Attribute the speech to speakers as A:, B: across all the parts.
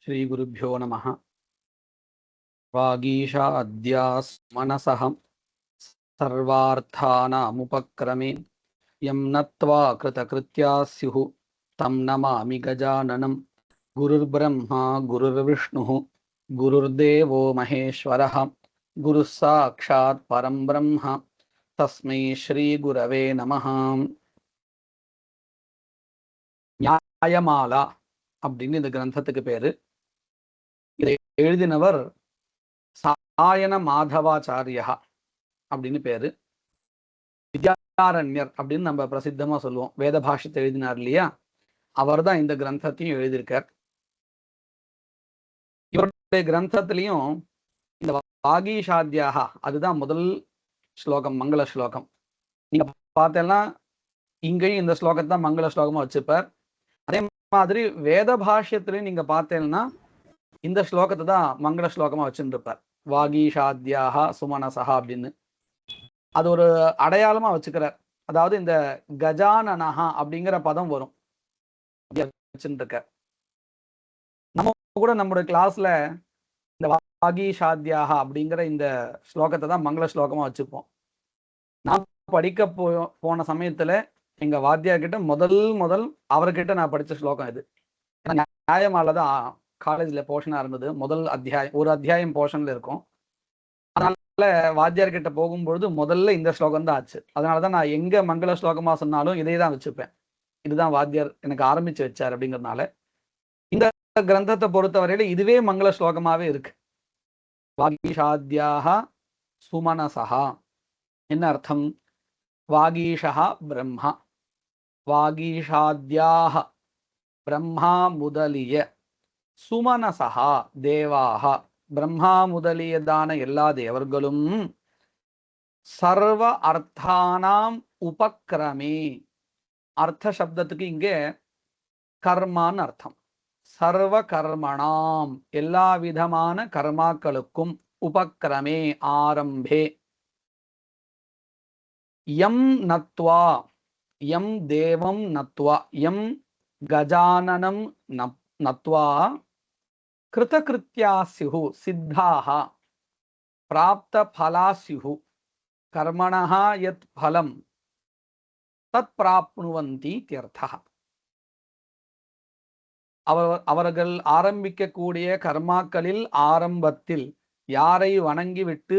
A: श्रीगुरुभ्यो नमः। वागीशा अद्यास् मनसः सर्वार्थानामुपक्रमे यं नत्वा कृतकृत्या स्युः तं नमामि गजाननं। गुरुर्ब्रह्मा गुरुर्विष्णुः गुरुर्देवो महेश्वरः गुरुः साक्षात् परं ब्रह्म तस्मै श्रीगुरवे नमः। நியாயமாலா அப்படின்னு இந்த கிரந்தத்துக்கு பேரு. இதை எழுதினவர் சாயன மாதவாச்சாரியா அப்படின்னு பேரு. வித்யாரண்யர் அப்படின்னு நம்ம பிரசித்தமா சொல்லுவோம். வேத பாஷ்யத்தை எழுதினார் இல்லையா, அவர் தான் இந்த கிரந்தத்தையும் எழுதியிருக்கார். இவருடைய கிரந்தத்திலையும் இந்த வாகீஷாத்யாக அதுதான் முதல் ஸ்லோகம், மங்கள ஸ்லோகம். நீங்க பார்த்தேன்னா இங்கேயும் இந்த ஸ்லோகத்தை தான் மங்கள ஸ்லோகமா வச்சுப்பார். அதே மாதிரி வேத பாஷ்யத்திலையும் நீங்க பார்த்தேன்னா இந்த ஸ்லோகத்தை தான் மங்கள ஸ்லோகமா வச்சுட்டு இருப்பார். வாகீஷாத்யாக சுமனசஹா அப்படின்னு அது ஒரு அடையாளமா வச்சுக்கிறார். அதாவது இந்த கஜானனஹா அப்படிங்கிற பதம் வரும் வச்சுட்டு இருக்க. நம்ம கூட நம்மளுடைய கிளாஸ்ல இந்த வாகீஷாத்யாக அப்படிங்கிற இந்த ஸ்லோகத்தை தான் மங்கள ஸ்லோகமா வச்சுப்போம். நான் படிக்க போன சமயத்துல எங்க வாத்தியார் கிட்ட முதல் அவர்கிட்ட நான் படிச்ச ஸ்லோகம் இது. நியாயமால தான் காலேஜ்ல போர்ஷனா இருந்தது. முதல் அத்தியாயம், ஒரு அத்தியாயம் போர்ஷன்ல இருக்கும். அதனால வாத்தியார் கிட்ட போகும்பொழுது முதல்ல இந்த ஸ்லோகம் தான் ஆச்சு. அதனாலதான் நான் எங்க மங்கள ஸ்லோகமா சொன்னாலும் இதை தான் வச்சுப்பேன். இதுதான் வாத்தியார் எனக்கு ஆரம்பிச்சு வச்சார் அப்படிங்கிறதுனால இந்த கிரந்தத்தை பொறுத்தவரையில இதுவே மங்கள ஸ்லோகமாவே இருக்கு. வாகீஷாத்யாக சுமனசஹா என்ன அர்த்தம்? வாகீஷா பிரம்மா, வாகீஷாத்யாக பிரம்மா முதலிய, சுமனசஹா தேவாக பிரம்மா முதலியதான எல்லா தேவர்களும், சர்வ அர்த்தானாம் உபக்கிரமே, அர்த்த சப்தத்துக்கு இங்கே கர்மான்னு அர்த்தம். சர்வ கர்மணாம் எல்லா விதமான கர்மாக்களுக்கும், உபக்கிரமே ஆரம்பே, யம் நத்வா யம் தேவம் நத்வா யம் கஜானனம் நத்வா கிருதகிருத்யா ஸ்யுஹு சித்தாஹ பிராப்த பலா ஸ்யுஹு கர்மணஹ யத் பலம் தத் பிராப்னுவந்தி இத்யர்த்தஹ. அவர்கள் ஆரம்பிக்கக்கூடிய கர்மாக்களில் ஆரம்பத்தில் யாரை வணங்கிவிட்டு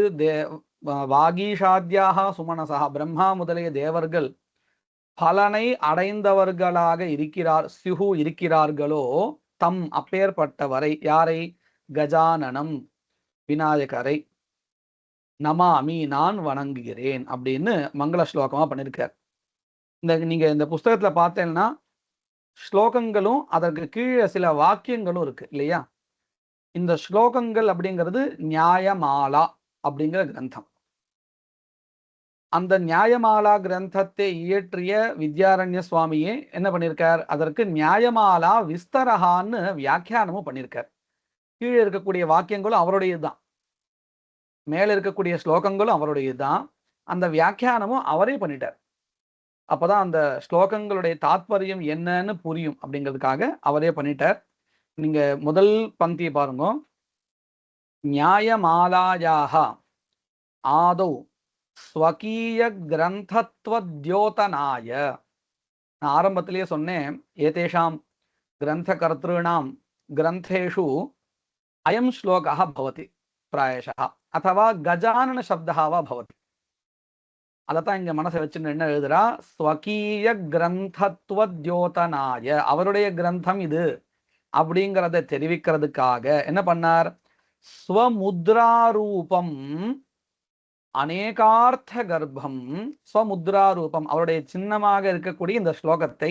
A: வாகீஷாத்யாக சுமனசா பிரம்மா முதலிய தேவர்கள் பலனை அடைந்தவர்களாக இருக்கிறார்களோ தம் அப்பேற்பட்டவரை, யாரை? கஜானனம் விநாயகரை, நமாமி நான் வணங்குகிறேன் அப்படின்னு மங்கள ஸ்லோகமா பண்ணிருக்கார். நீங்க இந்த புஸ்தகத்துல பார்த்தேன்னா ஸ்லோகங்களும் அதற்கு கீழே சில வாக்கியங்களும் இருக்கு இல்லையா. இந்த ஸ்லோகங்கள் அப்படிங்கிறது நியாயமாலா அப்படிங்கிற கிரந்தம். அந்த நியாயமாலா கிரந்தத்தை இயற்றிய வித்யாரண்ய சுவாமியே என்ன பண்ணியிருக்கார்? அதற்கு நியாயமாலா விஸ்தரகான்னு வியாக்கியானமும் பண்ணியிருக்கார். கீழே இருக்கக்கூடிய வாக்கியங்களும் அவருடையதுதான், மேல இருக்கக்கூடிய ஸ்லோகங்களும் அவருடையதுதான், அந்த வியாக்கியானமும் அவரே பண்ணிட்டார். அப்பதான் அந்த ஸ்லோகங்களுடைய தாத்பரியம் என்னன்னு புரியும் அப்படிங்கிறதுக்காக அவரே பண்ணிட்டார். நீங்க முதல் பந்தியை பாருங்க. நியாயமாலாயாக ஆதௌ ஸ்வகீய கிரந்தத்வத்யோதனாய. நான் ஆரம்பத்திலேயே சொன்னேன், ஏதேஷாம் கிரந்த கர்த்திருணாம் கிரந்தேஷு அயம் ஸ்லோகா பவதி பிராயசா அथवा கஜானன சப்தஹாவா பவதி. அதைத்தான் இங்க மனசை வச்சுன்னு என்ன எழுதுறா? ஸ்வகீய கிரந்தத்வத்யோதனாய, அவருடைய கிரந்தம் இது அப்படிங்கிறத தெரிவிக்கிறதுக்காக என்ன பண்ணார்? ஸ்வமுத்ராரூபம் அநேகார்த்த கர்ப்பம், ஸ்வமுத்ராரூபம் அவருடைய சின்னமாக இருக்கக்கூடிய இந்த ஸ்லோகத்தை,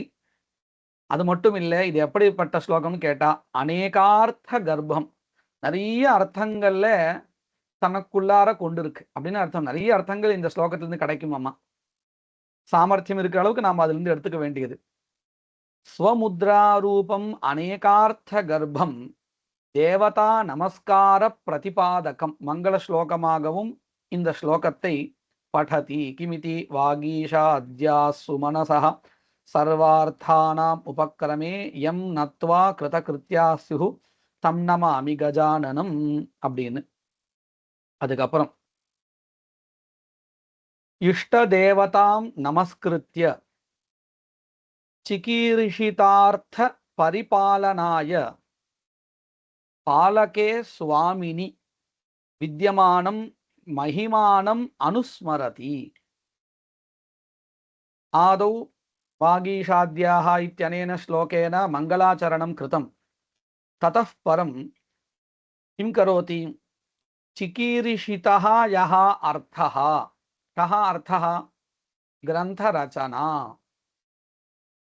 A: அது மட்டும் இல்லை, இது எப்படிப்பட்ட ஸ்லோகம்னு கேட்டா அநேகார்த்த கர்ப்பம், நிறைய அர்த்தங்கள்ல தனக்குள்ளார கொண்டு இருக்கு அப்படின்னு அர்த்தம். நிறைய அர்த்தங்கள் இந்த ஸ்லோகத்திலிருந்து கிடைக்குமாமா. சாமர்த்தியம் இருக்கிற அளவுக்கு நாம் அதுல இருந்து எடுத்துக்க வேண்டியது. ஸ்வமுத்ராரூபம் அநேகார்த்த கர்ப்பம் தேவதா நமஸ்கார பிரதிபாதகம், மங்கள ஸ்லோகமாகவும் இந்த ஸ்லோகத்தை படதி. கிமிதி வாகீஷா அத்யா சுமனசஹ சர்வார்த்தானாம் உபக்கிரமே யம் நத்வா கிருதகிருத்யா ஸ்யுஹு தம் நமாமி கஜானனம் அப்படின்னு. அதுக்கப்புறம் இஷ்ட தேவதாம் நமஸ்கிருத்ய சிகீர்ஷிதார்த்த பரிபாலனாய பாலகே சுவாமினி வித்யமானம் மகிமானம் அனுஸ்மரதி. ஆதௌ வாகீஷாத்யாः इत्यनेन श्लोकेन मङ्गलाचरणं कृतं. ततः परं किं करोति? चिकीर्षितः यः अर्थः, कः अर्थः? ग्रन्थरचना.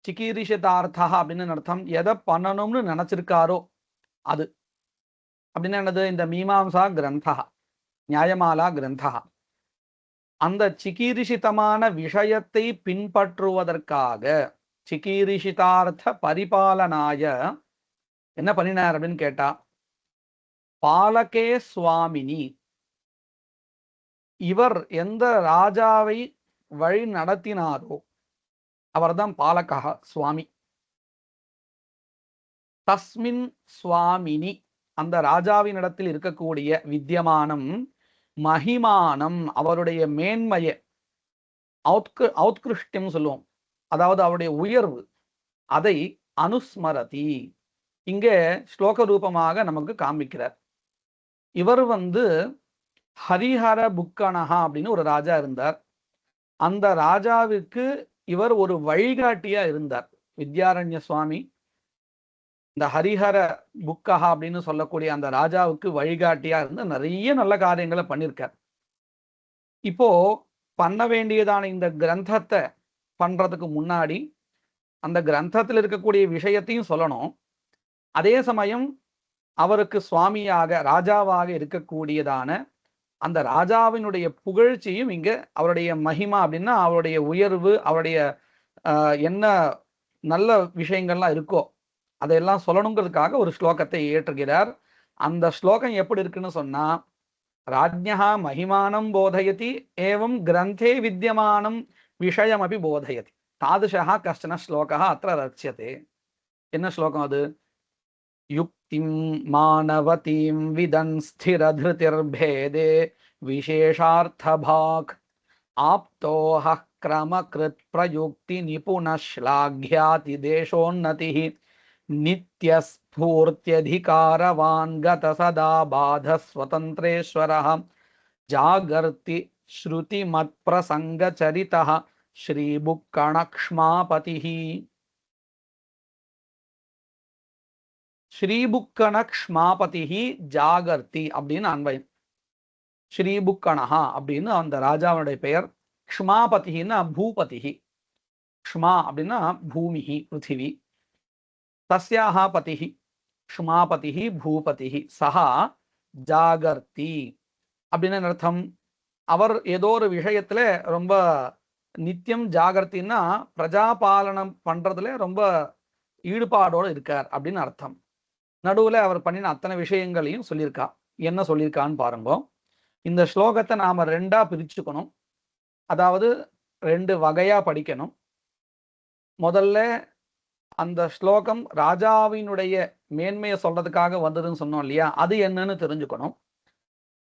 A: चिकीर्षितार्थः அப்படின்னு அர்த்தம் எதை பண்ணணும்னு நினைச்சிருக்காரோ அது. அப்படின்னு என்னது? இந்த மீமாம்சா கிரந்தா, நியாயமாலா கிரந்தா, அந்த சிகீரிஷிதமான விஷயத்தை பின்பற்றுவதற்காக சிகீரிஷிதார்த்த பரிபாலனாய என்ன பண்ணினார் அப்படின்னு கேட்டா, பாலகே சுவாமினி, இவர் எந்த ராஜாவை வழி நடத்தினாரோ அவர்தான் பாலகா, சுவாமி. தஸ்மின் சுவாமினி, அந்த ராஜாவினிடத்தில் இருக்கக்கூடிய வித்யமானம் மகிமானம், அவருடைய மேன்மையை, ஔத்கிருஷ்டியம் சொல்லுவோம், அதாவது அவருடைய உயர்வு, அதை அனுஸ்மரதி இங்கே ஸ்லோக ரூபமாக நமக்கு காமிக்கிறார். இவர் ஹரிஹர புக்கணஹா அப்படின்னு ஒரு ராஜா இருந்தார். அந்த ராஜாவிற்கு இவர் ஒரு வழிகாட்டியா இருந்தார். வித்யாரண்ய சுவாமி இந்த ஹரிஹர புக்கஹா அப்படின்னு சொல்லக்கூடிய அந்த ராஜாவுக்கு வழிகாட்டியா இருந்து நிறைய நல்ல காரியங்களை பண்ணியிருக்கார். இப்போ பண்ண வேண்டியதான இந்த கிரந்தத்தை பண்றதுக்கு முன்னாடி அந்த கிரந்தத்தில் இருக்கக்கூடிய விஷயத்தையும் சொல்லணும். அதே சமயம் அவருக்கு சுவாமியாக ராஜாவாக இருக்கக்கூடியதான அந்த ராஜாவினுடைய புகழ்ச்சியும் இங்க, அவருடைய மகிமா அப்படின்னா அவருடைய உயர்வு, அவருடைய என்ன நல்ல விஷயங்கள்லாம் இருக்கோ அதையெல்லாம் சொல்லணுங்கிறதுக்காக ஒரு ஸ்லோகத்தை ஏற்றுகிறார். அந்த ஸ்லோகம் எப்படி இருக்குன்னு சொன்னா, ராஜ்ஞா மகிமானம் போதயதி ஏவம் கிரந்தே வித்யமானம் விஷயம் அப்படி போதயதி தாதுஷா கஷ்டன ஸ்லோகா அത്ര ரட்சியதே. என்ன ஸ்லோகம் அது? யுக்திம் மானவதீம் விதன் ஸ்திரதிருதிர்பேதே விசேஷார்த்தபாக் ஆப்தோஹ கிரமக்ருத் பிரயுக்தி நிபுண ஸ்லாக்யாதி தேசோன்னதிஹி நித்யஸ்ஃபூர்த்யதிகாரவான் கத சதா பாத ஸ்வதந்திரேஸ்வரஹ ஜாகர்த்தி ஸ்ருதி மத் பிரசங்க சரிதஹ ஸ்ரீபுக்கணக்ஷ்மாபதிஹி. ஸ்ரீபுக்கணக்ஷ்மாபதிஹி ஜாகர்த்தி அப்படின்னு அன்வயம். ஸ்ரீபுக்கணஹா அப்படின்னு அந்த ராஜாவுடைய பெயர். க்ஷ்மாபதினா பூபதிஹி. க்ஷ்மா அப்படின்னா பூமிஹி, பிருத்திவி. தஸ்யாஹ பதிஹி க்ஷ்மாபதிஹி பூபதிஹி சஹா ஜாகர்த்தி அப்படின்னு அர்த்தம். அவர் ஏதோ ஒரு விஷயத்துல ரொம்ப நித்தியம் ஜாகர்த்தின்னா பிரஜாபாலனம் பண்றதுல ரொம்ப ஈடுபாடோடு இருக்கார் அப்படின்னு அர்த்தம். நடுவுல அவர் பண்ணின அத்தனை விஷயங்களையும் சொல்லியிருக்கா. என்ன சொல்லியிருக்கான்னு பாருங்க. இந்த ஸ்லோகத்தை நாம ரெண்டா பிரிச்சுக்கணும். அதாவது ரெண்டு வகையா படிக்கணும். முதல்ல அந்த ஸ்லோகம் ராஜாவினுடைய மேன்மையை சொல்றதுக்காக வந்ததுன்னு சொன்னோம் இல்லையா, அது என்னன்னு தெரிஞ்சுக்கணும்.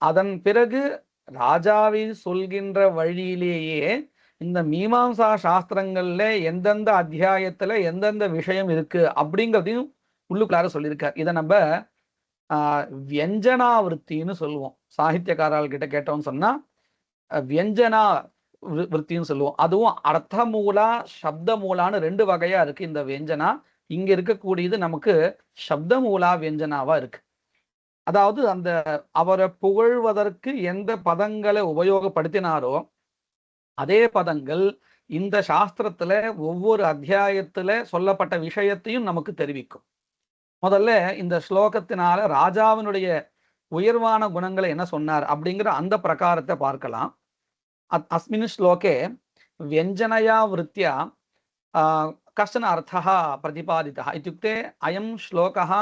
A: அதன் பிறகு ராஜாவை சொல்கின்ற வழியிலேயே இந்த மீமாம்சா சாஸ்திரங்கள்ல எந்தெந்த அத்தியாயத்துல எந்தெந்த விஷயம் இருக்கு அப்படிங்கிறதையும் உள்ளுக்குள்ளார சொல்லியிருக்கார். இதை நம்ம வியஞ்சனாவிருத்தின்னு சொல்லுவோம். சாகித்யக்காரர்கள் கிட்ட கேட்டோம்னு சொன்னா வியஞ்சனா விருத்தின்னு சொல்லுவோம். அதுவும் அர்த்த மூலா சப்த மூலான்னு ரெண்டு வகையா இருக்கு. இந்த வியஞ்சனா இங்க இருக்கக்கூடியது நமக்கு சப்த மூலா வியஞ்சனாவா இருக்கு. அதாவது அந்த அவரை புகழ்வதற்கு எந்த பதங்களை உபயோகப்படுத்தினாரோ அதே பதங்கள் இந்த சாஸ்திரத்துல ஒவ்வொரு அத்தியாயத்துல சொல்லப்பட்ட விஷயத்தையும் நமக்கு தெரிவிக்கும். முதல்ல இந்த ஸ்லோகத்தினால ராஜாவினுடைய உயர்வான குணங்களை என்ன சொன்னார் அப்படிங்கிற அந்த பிரகாரத்தை பார்க்கலாம். अस्मिन् श्लोके व्यञ्जनया वृत्त्या कश्चन अर्थः प्रतिपादितः. इत्युक्ते अयं श्लोकः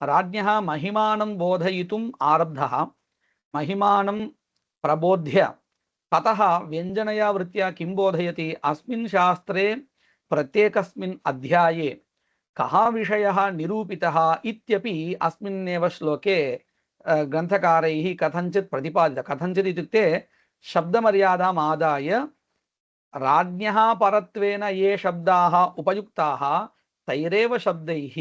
A: राज्ञः महिमानं बोधयितुम् आरब्धः. महिमानं प्रबोध्य ततः व्यञ्जनया वृत्त्या किं बोधयति? अस्मिन् शास्त्रे प्रत्येकस्मिन् अध्याये कः विषयः निरूपितः इत्यपि अस्मिन्नेव श्लोके ग्रन्थकारैः कथञ्चित् प्रतिपादितः। कथञ्चित् इत्युक्ते शब्दमर्यादाम् आदाय राज्ञः परत्वेन ये शब्दाः उपयुक्ताः तैरेव शब्दैः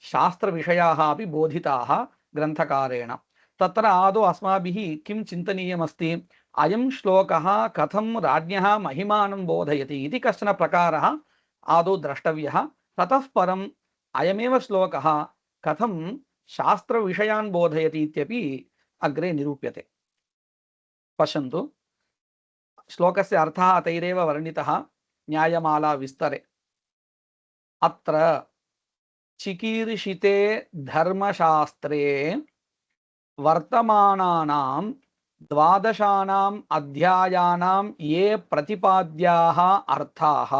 A: शास्त्रविषयाः अपि बोधिताः ग्रन्थकारेण। तत्र आदौ अस्माभिः किं चिन्तनीयमस्ति, अयं श्लोकः कथं राज्ञः महिमानं बोधयति इति कश्चन प्रकारः आदौ द्रष्टव्यः। ततः परम् अयमेव श्लोकः कथं शास्त्रविषयान् बोधयति इत्यपि अग्रे निरूप्यते। पश्यन्तु, श्लोकस्य अर्थः तैरेव वर्णितः न्यायमाला विस्तरे। अत्र चिकीर्षिते धर्मशास्त्रे वर्तमानानां द्वादशानाम् अध्यायानां ये प्रतिपाद्याः अर्थाः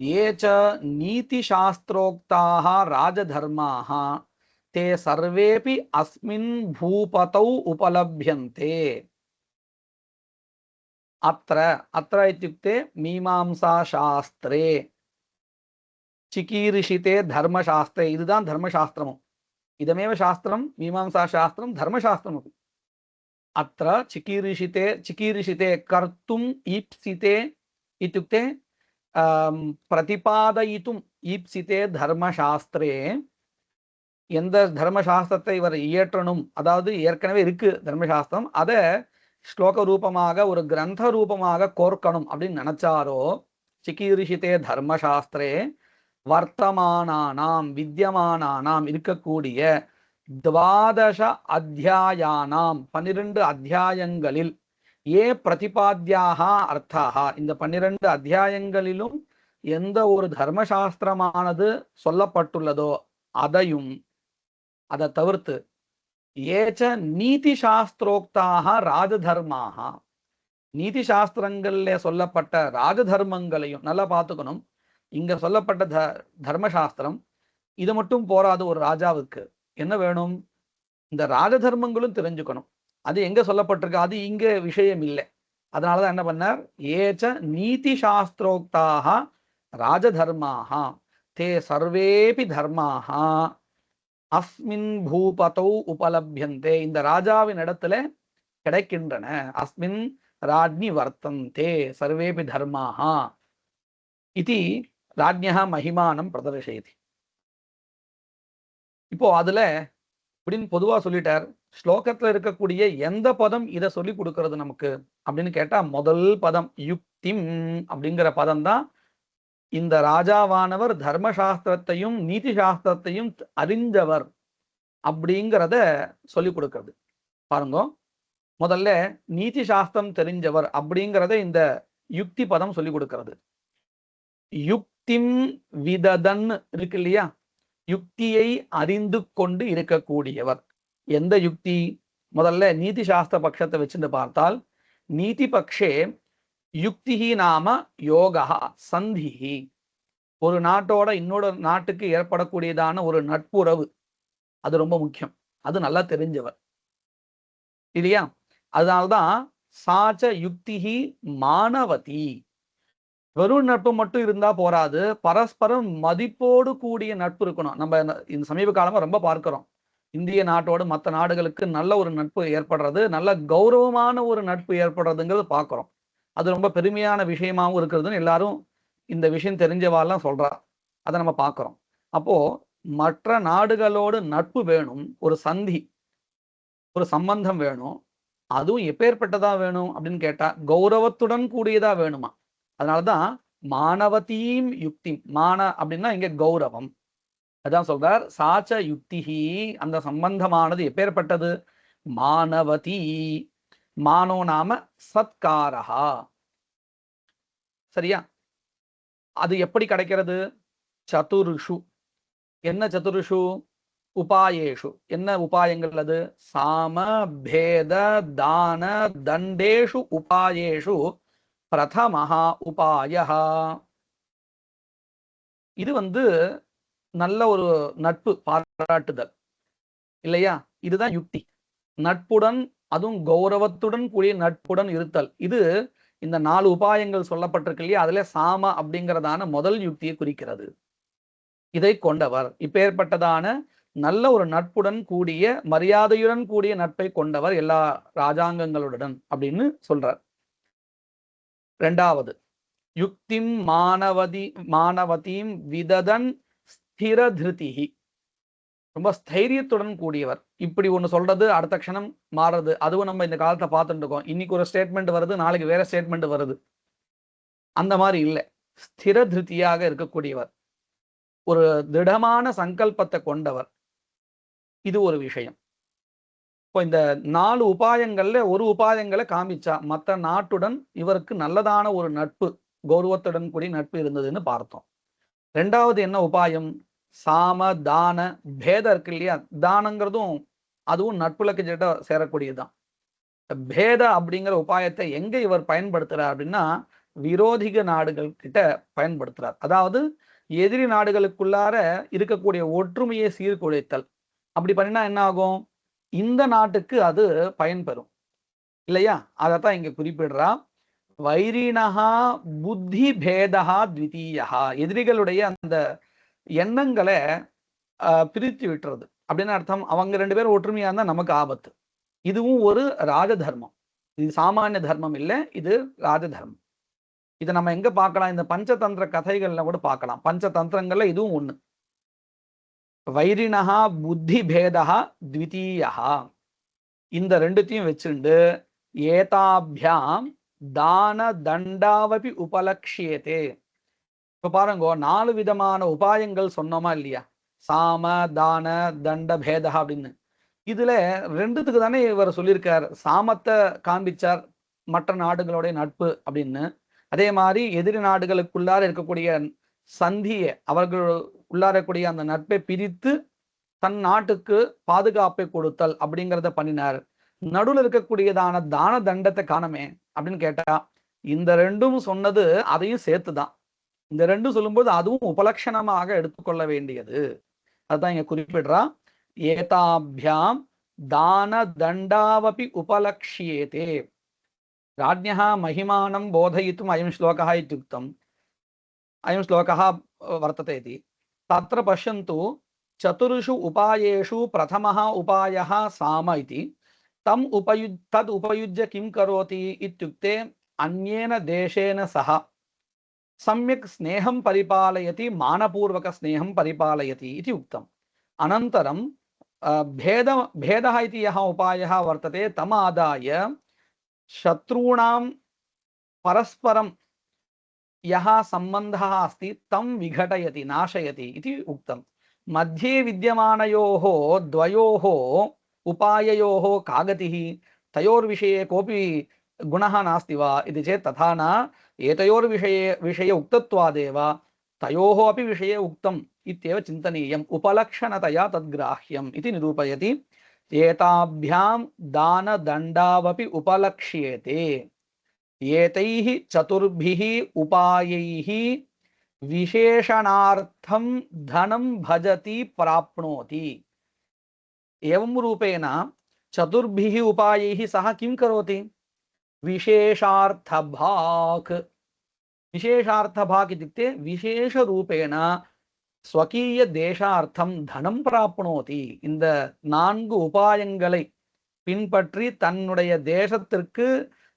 A: ये च नीतिशास्त्रोक्ताः राजधर्माः ते सर्वेपि अस्मिन् भूपतौ उपलभ्यन्ते। अत्र इत्युक्ते मीमांसाशास्त्रे चिकीर्षिते धर्मशास्त्रे, इदुदान् धर्मशास्त्रम्, इदमेव शास्त्रं मीमांसाशास्त्रं धर्मशास्त्रमपि। अत्र चिकीर्षिते कर्तुम् ईप्सिते इत्युक्ते प्रतिपादयितुम् ईप्सिते धर्मशास्त्रे, எந்த தர்மசாஸ்திரத்தை இவர் இயற்றணும், அதாவது ஏற்கனவே இருக்கு தர்மசாஸ்திரம், அதை ஸ்லோக ரூபமாக ஒரு கிரந்த ரூபமாக கோர்க்கணும் அப்படின்னு நினைச்சாரோ, சிகீர்ஷிதே தர்மசாஸ்திரே வர்த்தமானானாம் வித்யமானானாம் இருக்கக்கூடிய துவாதச அத்தியாயானாம் 12 அத்தியாயங்களில் ஏ பிரதிபாத்யாக அர்த்தாக, இந்த 12 அத்தியாயங்களிலும் எந்த ஒரு தர்மசாஸ்திரமானது சொல்லப்பட்டுள்ளதோ அதையும், அதை தவிர்த்து ஏச்ச நீதி சாஸ்திரோக்தாக ராஜதர்மாக, நீதி சாஸ்திரங்கள்ல சொல்லப்பட்ட ராஜதர்மங்களையும் நல்லா பார்த்துக்கணும். இங்க சொல்லப்பட்ட தர்மசாஸ்திரம் இது மட்டும் போராது. ஒரு ராஜாவுக்கு என்ன வேணும், இந்த ராஜதர்மங்களும் தெரிஞ்சுக்கணும். அது எங்க சொல்லப்பட்டிருக்கு, அது இங்க விஷயம் இல்லை. அதனாலதான் என்ன பண்ணார், ஏச்ச நீதி சாஸ்திரோக்தாக ராஜதர்மாக தே சர்வேபி தர்மாக அஸ்மின் பூபதௌ உபலப்யந்தே, இந்த ராஜாவின் இடத்துல கிடைக்கின்றன. அஸ்மின் ராஜ்ஞி வர்த்தந்தே சர்வேபி தர்மாக இதி ராஜ்ஞா மகிமானம் பிரதர்ஷயதி. இப்போ அதுல அப்படின்னு பொதுவா சொல்லிட்டார். ஸ்லோகத்துல இருக்கக்கூடிய எந்த பதம் இதை சொல்லி கொடுக்கறது நமக்கு அப்படின்னு கேட்டா, முதல் பதம் யுக்திம் அப்படிங்கிற பதம் தான் இந்த ராஜாவானவர் தர்மசாஸ்திரத்தையும் நீதி சாஸ்திரத்தையும் அறிஞ்சவர் அப்படிங்கிறத சொல்லி கொடுக்கிறது. பாருங்க, முதல்ல நீதி சாஸ்திரம் தெரிஞ்சவர் அப்படிங்கிறத இந்த யுக்தி பதம் சொல்லி கொடுக்கிறது. யுக்திம் விததன் இருக்கு இல்லையா, யுக்தியை அறிந்து கொண்டு இருக்கக்கூடியவர். எந்த யுக்தி, முதல்ல நீதி சாஸ்திர பட்சத்தை வச்சுட்டு பார்த்தால், நீதி பக்ஷே யுக்திஹி நாம யோகா சந்திஹி, ஒரு நாட்டோட இன்னொரு நாட்டுக்கு ஏற்படக்கூடியதான ஒரு நட்புறவு, அது ரொம்ப முக்கியம். அது நல்லா தெரிஞ்சவர் இல்லையா. அதனால்தான் சாச்ச யுக்திஹி மானவதி, வெறும் நட்பு மட்டும் இருந்தா போராது, பரஸ்பரம் மதிப்போடு கூடிய நட்பு இருக்கணும். நம்ம இந்த சமீப காலமா ரொம்ப பார்க்கிறோம், இந்திய நாட்டோடு மற்ற நாடுகளுக்கு நல்ல ஒரு நட்பு ஏற்படுறது, நல்ல கௌரவமான ஒரு நட்பு ஏற்படுறதுங்கிறது பார்க்கிறோம். அது ரொம்ப பெருமையான விஷயமாகவும் இருக்கிறதுன்னு எல்லாரும் இந்த விஷயம் தெரிஞ்சவாலாம் சொல்றா, அதை நம்ம பார்க்கிறோம். அப்போ மற்ற நாடுகளோடு நட்பு வேணும், ஒரு சந்தி, ஒரு சம்பந்தம் வேணும். அதுவும் எப்பேற்பட்டதா வேணும் அப்படின்னு கேட்டா, கௌரவத்துடன் கூடியதா வேணுமா. அதனாலதான் மானவதீம் யுக்தி, மான அப்படின்னா இங்க கௌரவம். அதான் சொல்றார், சாச்ச யுக்திஹி, அந்த சம்பந்தமானது எப்பேற்பட்டது, மானவதி, மானோ நாம சத்காரஹா. சரியா, அது எப்படி கிடைக்கிறது, சதுருஷு. என்ன சதுருஷு, உபாயேஷு. என்ன உபாயங்கள் அது, சாம பேத தான தண்டேஷு உபாயேஷு பிரதமஹா உபாயஹா. இது நல்ல ஒரு நட்பு பாராட்டுதல் இல்லையா, இதுதான் யுக்தி. நட்புடன், அதுவும் கௌரவத்துடன் கூடிய நட்புடன் இருத்தல். இது இந்த 4 உபாயங்கள் சொல்லப்பட்டிருக்கு இல்லையா, அதுல சாம அப்படிங்கிறதான முதல் யுக்தியை குறிக்கிறது. இதை கொண்டவர். இப்பேற்பட்டதான நல்ல ஒரு நட்புடன் கூடிய மரியாதையுடன் கூடிய நட்பை கொண்டவர் எல்லா ராஜாங்கங்களுடன் அப்படின்னு சொல்றார். இரண்டாவது, யுக்திம் மானவதீம் விததன் ஸ்திரதிருதிஹி, ரொம்ப ஸ்தைரியத்துடன் கூடியவர். இப்படி ஒண்ணு சொல்றது அடுத்த க்ஷணம் மாறுறது, அதுவும் நம்ம இந்த காலத்தை பார்த்துட்டு இருக்கோம். இன்னைக்கு ஒரு ஸ்டேட்மெண்ட் வருது, நாளைக்கு வேற ஸ்டேட்மெண்ட் வருது. அந்த மாதிரி இல்லை, ஸ்திர திருப்தியாக இருக்கக்கூடியவர், ஒரு திடமான சங்கல்பத்தை கொண்டவர். இது ஒரு விஷயம். இப்போ இந்த 4 உபாயங்கள்ல ஒரு உபாயங்களை காமிச்சா மற்ற நாட்டுடன் இவருக்கு நல்லதான ஒரு நட்பு, கௌரவத்துடன் கூடிய நட்பு இருந்ததுன்னு பார்த்தோம். ரெண்டாவது என்ன உபாயம்? சாம தான பேதம் இருக்கு இல்லையா, தானங்கிறதும் அதுவும் நட்புல கிட்ட சேரக்கூடியதுதான். பேத அப்படிங்கிற உபாயத்தை எங்க இவர் பயன்படுத்துறார் அப்படின்னா, விரோதிக நாடுகள் கிட்ட பயன்படுத்துறார். அதாவது எதிரி நாடுகளுக்குள்ளார இருக்கக்கூடிய ஒற்றுமையை சீர்குலைத்தல். அப்படி பண்ணினா என்ன ஆகும்? இந்த நாட்டுக்கு அது பயன்பெறும் இல்லையா? அதைத்தான் இங்க குறிப்பிடுறா. வைரினஹா புத்தி பேதஹா த்விதீயஹா, எதிரிகளுடைய அந்த எண்ணங்களை பிரித்து விட்டுறது அப்படின்னு அர்த்தம். அவங்க 2 பேரும் ஒற்றுமையா இருந்தா நமக்கு ஆபத்து. இதுவும் ஒரு ராஜ தர்மம். இது சாமானிய தர்மம் இல்லை, இது ராஜ தர்மம். இதை நம்ம எங்க பார்க்கலாம்? இந்த பஞ்சதந்திர கதைகள்ல கூட பார்க்கலாம். பஞ்சதந்திரங்கள்ல இதுவும் ஒண்ணு. வைரினஹா புத்தி பேதஹா த்விதீயஹா, இந்த ரெண்டுத்தையும் வச்சுண்டு ஏதாபியாம் தான தண்டாவபி உபலக்ஷியதே. இப்ப பாருங்க, 4 விதமான உபாயங்கள் சொன்னோமா இல்லையா? சாம தான தண்ட பேதா அப்படின்னு. இதுல 2த்துக்கு தானே இவர் சொல்லியிருக்கார். சாமத்தை காண்பிச்சார், மற்ற நாடுகளுடைய நட்பு அப்படின்னு. அதே மாதிரி எதிரி நாடுகளுக்குள்ளார இருக்கக்கூடிய சந்தியை, அவர்கள் உள்ளாரக்கூடிய அந்த நட்பை பிரித்து தன் நாட்டுக்கு பாதுகாப்பை கொடுத்தல் அப்படிங்கிறத பண்ணினார். நடுவில் இருக்கக்கூடியதான தான தண்டத்தை காணமே அப்படின்னு கேட்டா, இந்த 2ம் சொன்னது அதையும் சேர்த்துதான். இந்த 2 சொல்லும்போது அதுவும் உபலட்சணமாக எடுத்துக்கொள்ள வேண்டியது. அதுதான் இங்க குறிப்பிடுறா. ஏதாபியாம் தான தண்டாவபி உபலக்ஷியேதே ராஜ்ஞः महिमानं बोधयितुम् अयं श्लोकः इत्युक्तम्. अयं श्लोकः वर्तते इति तत्र पश्यन्तु. चतुर्षु उपायेषु प्रथमः उपायः साम इति. तद् उपयुज्य किं करोति इत्युक्ते अन्येन देशेन सह सम्यक् स्नेहं परिपालयति, मानपूर्वक स्नेहं परिपालयति इति उक्तम्. अनन्तरं भेदः इति यः उपायः वर्तते तम् आदाय शत्रूणां परस्परं यः सम्बन्धः अस्ति तं विघटयति, नाशयति इति उक्तम्. मध्ये विद्यमानयोः द्वयोः उपाययोः का गतिः? तयोर्विषये कोऽपि गुणः नास्ति वा इति चेत् तथा न. एतयोर्विषये उक्तत्वादेव तयोः अपि विषये उक्तम् इत्येव चिन्तनीयम्, उपलक्षणतया तद्ग्राह्यम् इति निरूपयति. एताभ्यां दानदण्डावपि उपलक्ष्येते. एतैः चतुर्भिः उपायैः विशेषणार्थं धनं भजति प्राप्नोति. एवं रूपेण चतुर्भिः उपायैः सः किं करोति? विशेषार्थभाक्. विशेषार्थभाक् इत्युक्ते विशेषरूपेण स्वकीय தேசார்த்தம் தனம் பிராப்னோதி. இந்த 4 உபாயங்களை பின்பற்றி தன்னுடைய தேசத்திற்கு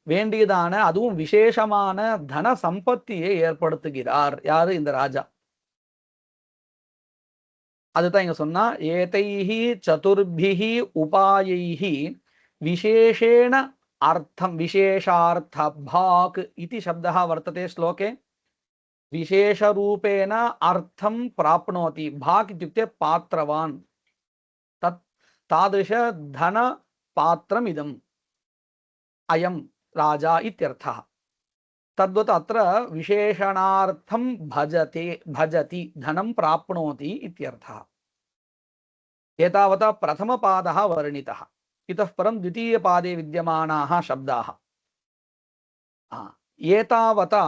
A: வேண்டியதான அதுவும் விசேஷமான தன சம்பத்தியை ஏற்படுத்துகிறார். யாரு? இந்த ராஜா. அதுதான் இங்க சொன்னா, ஏதைஹி சதுர்பிஹி உபாயைஹி விசேஷேண அர்த்தம் விசேஷார்த்தபாக் इति शब्दः वर्तते श्लोके. विशेषरूपेण अर्थं प्राप्नोति. भाक् इत्युक्ते पात्रवान्, तत् तादृश धन पात्रमिदम् अयं राजा इत्यर्थः. तद्वत् अत्र विशेषणार्थं भजति धनं प्राप्नोति इत्यर्थः. एतावता प्रथमपादः वर्णितः. इतः परं द्वितीयपादे विद्यमानाः शब्दाः. एतावता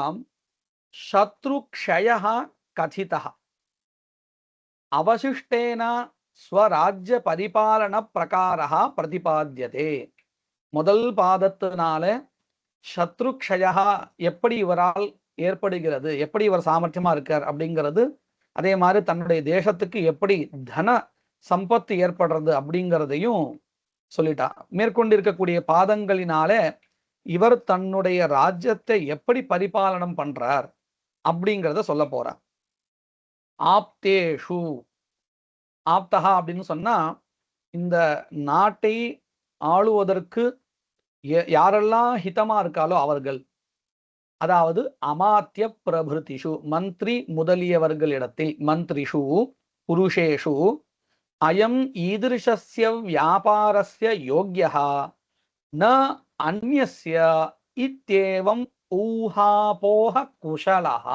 A: शत्रुक्षयः कथितः. अवशिष्टेन स्वराज्य परिपालन प्रकारः प्रतिपाद्यते. முதல் பாதத்தினால சத்ருக்ஷயா எப்படி இவரால் ஏற்படுகிறது, எப்படி இவர் சாமர்த்தியமா இருக்கார் அப்படிங்கிறது அதே மாதிரி தன்னுடைய தேசத்துக்கு எப்படி தன சம்பத்து ஏற்படுறது அப்படிங்கிறதையும் சொல்லிட்டா. மேற்கொண்டு இருக்கக்கூடிய பாதங்களினால இவர் தன்னுடைய ராஜ்யத்தை எப்படி பரிபாலனம் பண்றார் அப்படிங்கிறத சொல்ல போறார். ஆப்தேஷு, ஆப்தகா அப்படின்னு சொன்னா இந்த நாட்டை ஆளுவதற்கு யாரெல்லாம் ஹிதமா இருக்காலோ அவர்கள், அதாவது அமாத்திய பிரபிருதிஷு, மந்திரி முதலியவர்களிடத்தில், மந்திரிஷு புருஷேஷு அயம் ஈதிருஷஸ்ய வியாபாரஸ்ய யோக்யः ந அன்யஸ்ய இத்யேவம் ஊஹாபோஹ குஷலः.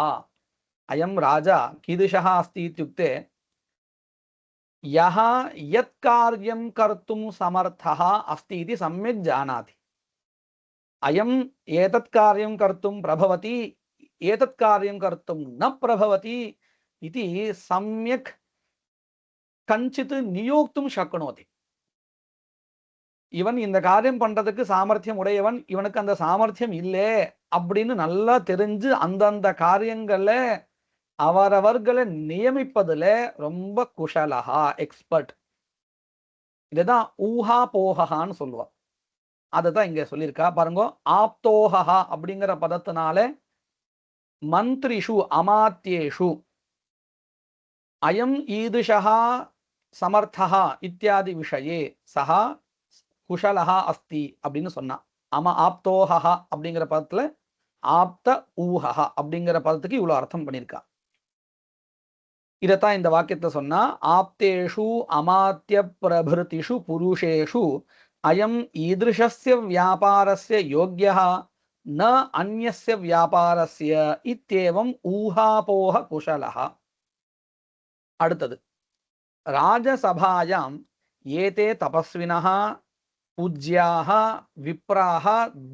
A: அயம் ராஜா कीदृशः अस्ति इत्युक्ते यः यत् कार्यं कर्तुं समर्थः अस्ति इति सम्यक् जानाति. अयम् एतत् कार्यं कर्तुं प्रभवति, एतत् कार्यं कर्तुं न प्रभवति इति सम्यक् கஞ்சித் நியோக்தும் சக்னோதி. இவன் இந்த காரியம் பண்றதுக்கு சாமர்த்தியம் உடையவன், இவனுக்கு அந்த சாமர்த்தியம் இல்லை அப்படின்னு நல்லா தெரிஞ்சு அந்தந்த காரியங்களை அவரவர்களை நியமிப்பதுல ரொம்ப குஷலஹா, எக்ஸ்பர்ட். இதுதான் ஊஹா போகான்னு சொல்லுவா. அதுதான் இங்க சொல்லியிருக்கா பாருங்க. ஆப்தோஹா அப்படிங்கிற பதத்தினால மந்திரிஷு அமாத்தியேஷு அயம் ஈதுஷா சமர்த்தா இத்தியாதி விஷயே சஹா குஷலஹா அஸ்தி அப்படின்னு சொன்னா. ஆப்தோஹா அப்படிங்கிற பதத்துல ஆப்த ஊஹா அப்படிங்கிற பதத்துக்கு இவ்வளவு அர்த்தம் பண்ணியிருக்கா. இதத்தான் இந்த வாக்கியத்தை சொன்னா. ஆப்தேஷு அமாத்திய பிரபிருதிஷு புருஷேஷு அயம் ஈதிருஷஸ்ய வியாபாரஸ்ய யோக்யः ந அன்யஸ்ய வியாபாரஸ்ய இத்யேவம் ஊஹாபோஹ குஷலஹ. அடுத்தது, ராஜசபாயாம் ஏதே தபஸ்வினः பூஜ்யாः விப்ராः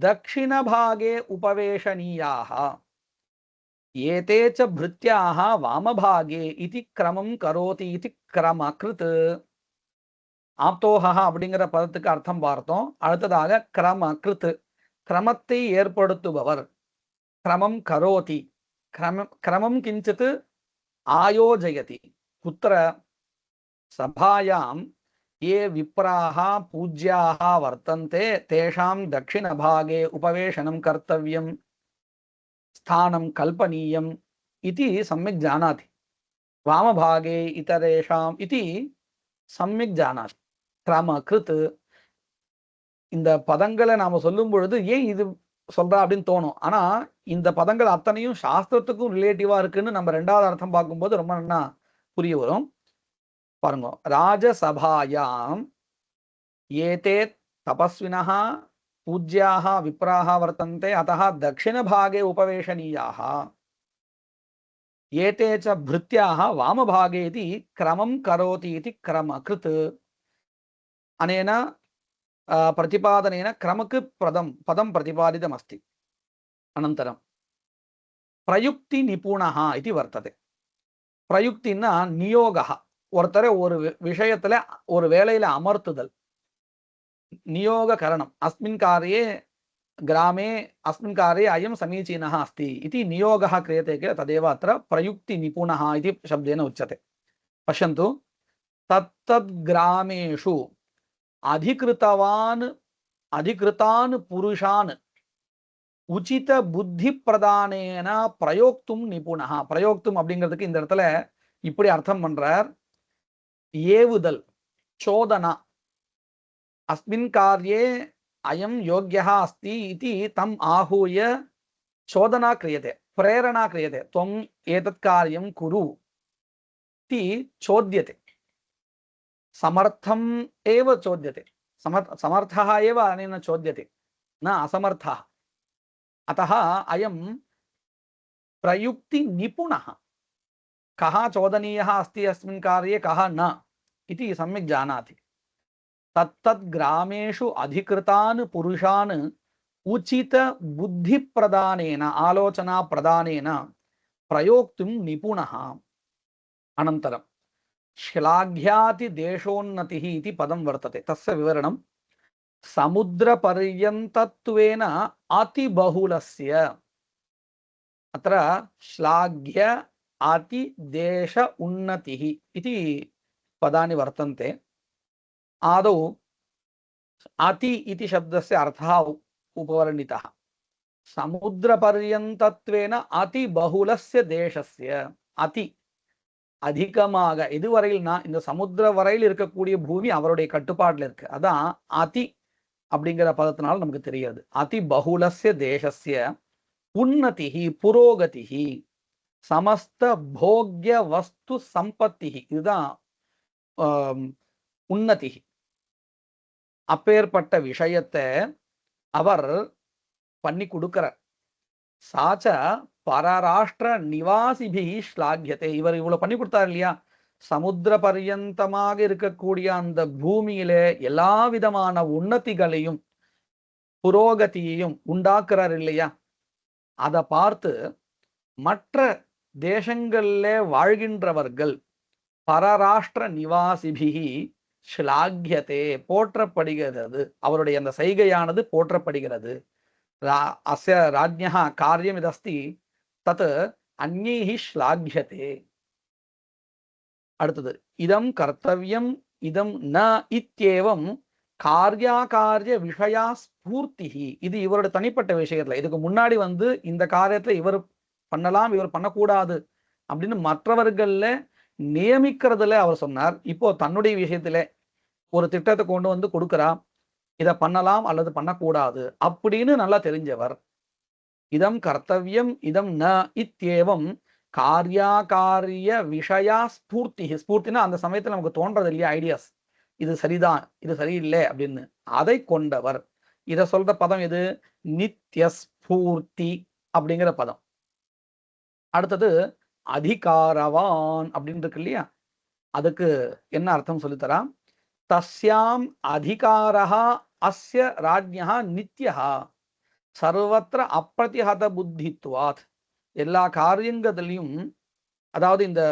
A: தக்ஷிணபாகே உபவேஷணீயாः ஏதே ச பிருத்யாः வாமபாகே இதி கிரமம் கரோதி இதி கிரமக்ருத். ஆப்தோஹா அப்படிங்கிற பதத்துக்கு அர்த்தம் பார்த்தோம். அடுத்ததாக கிரமக்ருத், கிரமத்தை ஏற்படுத்துபவர். கிரமம் கரோதி, கிரமம் கிஞ்சித் ஆயோஜயதி. குத்திர சபாயாம் ये विप्राः पूज्याः वर्तन्ते तेषां दक्षिणभागे उपवेशनं कर्तव्यं, स्थानं कल्पनीयम् इति सम्यक् जानाति. वामभागे इतरेषाम् इति सम्यक् जानाति. கிரமக்ருத். இந்த பதங்களை நாம சொல்லும் பொழுது ஏன் இது சொல்றா அப்படின்னு தோணும். ஆனா இந்த பதங்கள் அத்தனையும் சாஸ்திரத்துக்கும் ரிலேட்டிவா இருக்குன்னு நம்ம ரெண்டாவது அர்த்தம் பார்க்கும்போது ரொம்ப நல்லா புரிய வரும். பாருங்க. ராஜசபாயாம் ஏதே தபஸ்வினः பூஜ்யாः விப்ராः வர்த்தन्ते अतः दक्षिणभागे उपवेशनीयाः ஏதே ச பிருத்யாः வாமபாகே இதி கிரமம் கரோதி இதி கிரமக்ருத். அனேன பிரதிபாதனேன கிரமக்கு பதம் பிரதிபாதிதம் அஸ்தி. அனந்தரம் பிரயுக்தி நிபுணः இதி வர்த்ததே. பிரயுக்தின்னா நியோகः, ஒருத்தரை ஒரு விஷயத்துல ஒரு வேலையில அமர்த்துதல், நியோக கரணம். அஸ்மின் காரியே கிராமே அஸ்மின் காரியே அயம் சமீचीनः अस्ति इति नियोगः क्रियते किल, तदेव अत्र प्रयुक्ति निपुणः इति शब्देन उच्यते. पश्यन्तु, तत्तद् ग्रामेषु अधिकृतान् पुरुषान् உச்சித புத்தி பிரதானேன பிரயோக்தும் நிபுணः. பிரயோக்தும் அப்படிங்கிறதுக்கு இந்த இடத்துல இப்படி அர்த்தம் பண்றார். ஏவுதல், சோதனா. அஸ்மின் கார்யே அயம் யோக்யः अस्ति इति तम् आहूय चोदना क्रियते, प्रेरणा क्रियते. त्वम् एतत् कार्यं कुरु इति चोद्यते. समर्थम् एव चोद्यते, समर्थः एव अनेन चोद्यते, न असमर्थः. अतः अयं प्रयुक्ति निपुणः. कः चोदनीयः अस्ति अस्मिन् कार्ये, कः न इति सम्यक् जानाति. तत्तद् ग्रामेषु अधिकृतान् पुरुषान् उचित बुद्धि प्रदानेन, आलोचना प्रदानेन प्रयोक्तुं निपुणः. अनन्तरं श्लाघ्याति देशोन्नतिः इति पदं वर्तते. तस्य विवरणं समुद्रपर्यन्तत्वेन अतिबहुलस्य. अत्र श्लाघ्य अति देश उन्नतिः इति पदानि वर्तन्ते। आदौ अति इति शब्दस्य अर्थः उपवर्णितः। समुद्रपर्यन्तत्वेन अति बहुलस्य देशस्य अति அதிகமாக இதுவரையில்னா இந்த சமுத்திர வரையில் இருக்கக்கூடிய பூமி அவருடைய கட்டுப்பாட்டில் இருக்கு. அதான் அதி அப்படிங்கிற பதத்தினால நமக்கு தெரியாது. அதி பகுலஸ்ய தேசஸ்ய உன்னதிஹி புரோகதிஹி சமஸ்த போக்ய வஸ்து சம்பத்திஹி இதுதான் உன்னதிஹி. அப்பேற்பட்ட விஷயத்தை அவர் பண்ணி கொடுக்கிறார். சாச்ச பரராஷ்டிர நிவாசிபி ஸ்லாகியத்தை. இவர் இவ்வளவு பண்ணி கொடுத்தார் இல்லையா, சமுத்திர பர்யந்தமாக இருக்கக்கூடிய அந்த பூமியில எல்லா விதமான உன்னதிகளையும் புரோகதியையும் உண்டாக்குறார் இல்லையா, அதை பார்த்து மற்ற தேசங்கள்ல வாழ்கின்றவர்கள் பரராஷ்டிர நிவாசிபிகி ஸ்லாகியத்தை போற்றப்படுகிறது. அவருடைய அந்த செய்கையானது போற்றப்படுகிறது. அஸ்ய ராஜ்ஞः காரியமிதஸ்தி தத் அன்யைஹி ஸ்லாக்யதே. அடுத்தது இதம் கர்த்தவ்யம் இதம் ந இத்யேவம் கார்யாகாரிய விஷயா ஸ்பூர்த்திஹி. இது இவருடைய தனிப்பட்ட விஷயத்துல. இதுக்கு முன்னாடி இந்த காரியத்துல இவர் பண்ணலாம் இவர் பண்ணக்கூடாது அப்படின்னு மற்றவர்கள்ல நியமிக்கிறதுல அவர் சொன்னார். இப்போ தன்னுடைய விஷயத்துல ஒரு திட்டத்தை கொண்டு கொடுக்கிறா, இதை பண்ணலாம் அல்லது பண்ணக்கூடாது அப்படின்னு நல்லா தெரிஞ்சவர். இதம் கர்த்தவ்யம் இதம் ந இத்யேவம் கார்யாகாரிய விஷயா ஸ்பூர்த்தி. ஸ்பூர்த்தினா அந்த சமயத்துல நமக்கு தோன்றது இல்லையா ஐடியாஸ், இது சரிதான் இது சரியில்லை அப்படின்னு, அதை கொண்டவர். இதை சொல்ற பதம் எது? நித்ய ஸ்பூர்த்தி அப்படிங்கிற பதம். அடுத்தது அதிகாரவான் அப்படின்னு இருக்கு இல்லையா, அதுக்கு என்ன அர்த்தம் சொல்லித்தரா? தஸ்யாம் அதிகாரஹ அஸ்ய ராஜ்ஞஹ நித்யஹ சர்வத்திர அப்பிரதிஹத புத்தித்வாத். எல்லா காரியங்களையும், அதாவது இந்த